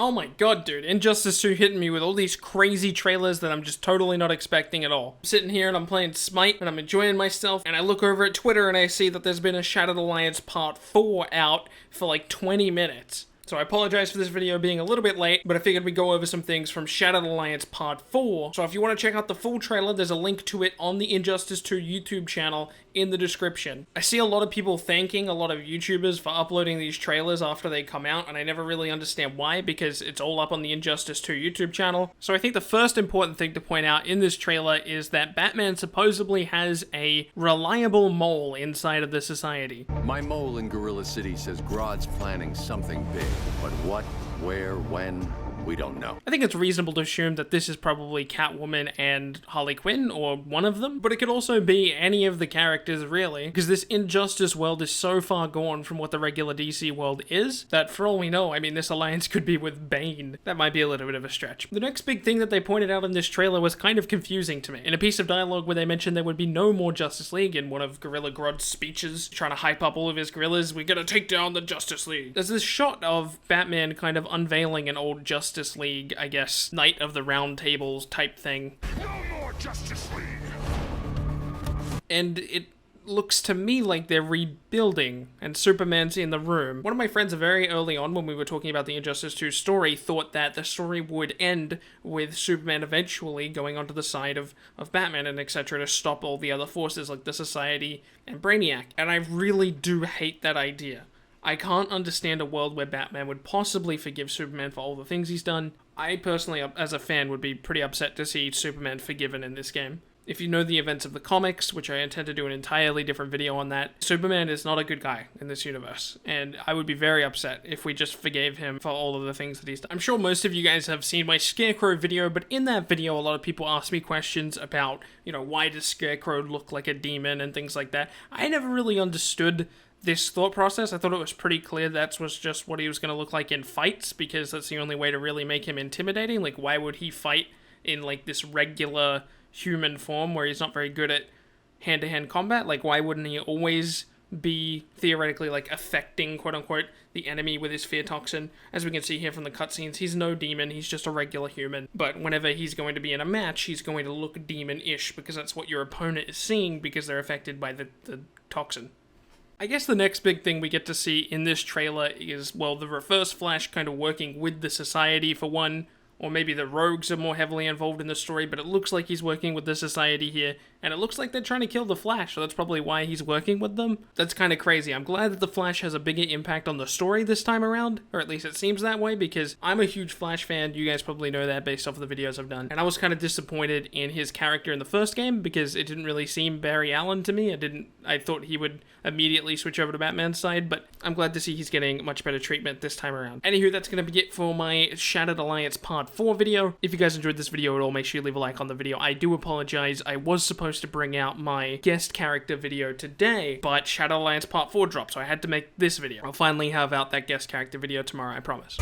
Oh my god, dude, Injustice 2 hitting me with all these crazy trailers that I'm just totally not expecting at all. I'm sitting here and I'm playing Smite and I'm enjoying myself, and I look over at Twitter and I see that there's been a Shattered Alliance Part 4 out for like 20 minutes. So I apologize for this video being a little bit late, but I figured we'd go over some things from Shattered Alliance Part 4. So if you want to check out the full trailer, there's a link to it on the Injustice 2 YouTube channel in the description. I see a lot of people thanking a lot of YouTubers for uploading these trailers after they come out, and I never really understand why, because it's all up on the Injustice 2 YouTube channel. So I think the first important thing to point out in this trailer is that Batman supposedly has a reliable mole inside of the society. My mole in Gorilla City says Grodd's planning something big. But what, where, when, we don't know. I think it's reasonable to assume that this is probably Catwoman and Harley Quinn, or one of them, but it could also be any of the characters, really, because this Injustice world is so far gone from what the regular DC world is, that for all we know, I mean, this alliance could be with Bane. That might be a little bit of a stretch. The next big thing that they pointed out in this trailer was kind of confusing to me. In a piece of dialogue where they mentioned there would be no more Justice League, in one of Gorilla Grodd's speeches, trying to hype up all of his gorillas, we're gonna take down the Justice League. There's this shot of Batman kind of unveiling an old Justice League, I guess, Knight of the Round Tables type thing. No more Justice League! And it looks to me like they're rebuilding, and Superman's in the room. One of my friends very early on, when we were talking about the Injustice 2 story, thought that the story would end with Superman eventually going onto the side of Batman and etc. to stop all the other forces like the Society and Brainiac. And I really do hate that idea. I can't understand a world where Batman would possibly forgive Superman for all the things he's done. I personally, as a fan, would be pretty upset to see Superman forgiven in this game. If you know the events of the comics, which I intend to do an entirely different video on that, Superman is not a good guy in this universe, and I would be very upset if we just forgave him for all of the things that he's done. I'm sure most of you guys have seen my Scarecrow video, but in that video a lot of people asked me questions about, you know, why does Scarecrow look like a demon and things like that. I never really understood this thought process. I thought it was pretty clear that was just what he was going to look like in fights, because that's the only way to really make him intimidating. Like, why would he fight in, like, this regular human form where he's not very good at hand-to-hand combat? Like, why wouldn't he always be theoretically, like, affecting, quote-unquote, the enemy with his fear toxin? As we can see here from the cutscenes, he's no demon, he's just a regular human. But whenever he's going to be in a match, he's going to look demon-ish, because that's what your opponent is seeing, because they're affected by the toxin. I guess the next big thing we get to see in this trailer is, well, the Reverse Flash kind of working with the Society for one, or maybe the Rogues are more heavily involved in the story, but it looks like he's working with the Society here, and it looks like they're trying to kill the Flash, so that's probably why he's working with them. That's kind of crazy. I'm glad that the Flash has a bigger impact on the story this time around, or at least it seems that way, because I'm a huge Flash fan. You guys probably know that based off of the videos I've done, and I was kind of disappointed in his character in the first game, because it didn't really seem Barry Allen to me. I thought he would immediately switch over to Batman's side, but I'm glad to see he's getting much better treatment this time around. Anywho, that's going to be it for my Shattered Alliance Part 4 video. If you guys enjoyed this video at all, make sure you leave a like on the video. I do apologize. I was supposed to bring out my guest character video today, but Shattered Alliance Part 4 dropped, so I had to make this video. I'll finally have out that guest character video tomorrow, I promise.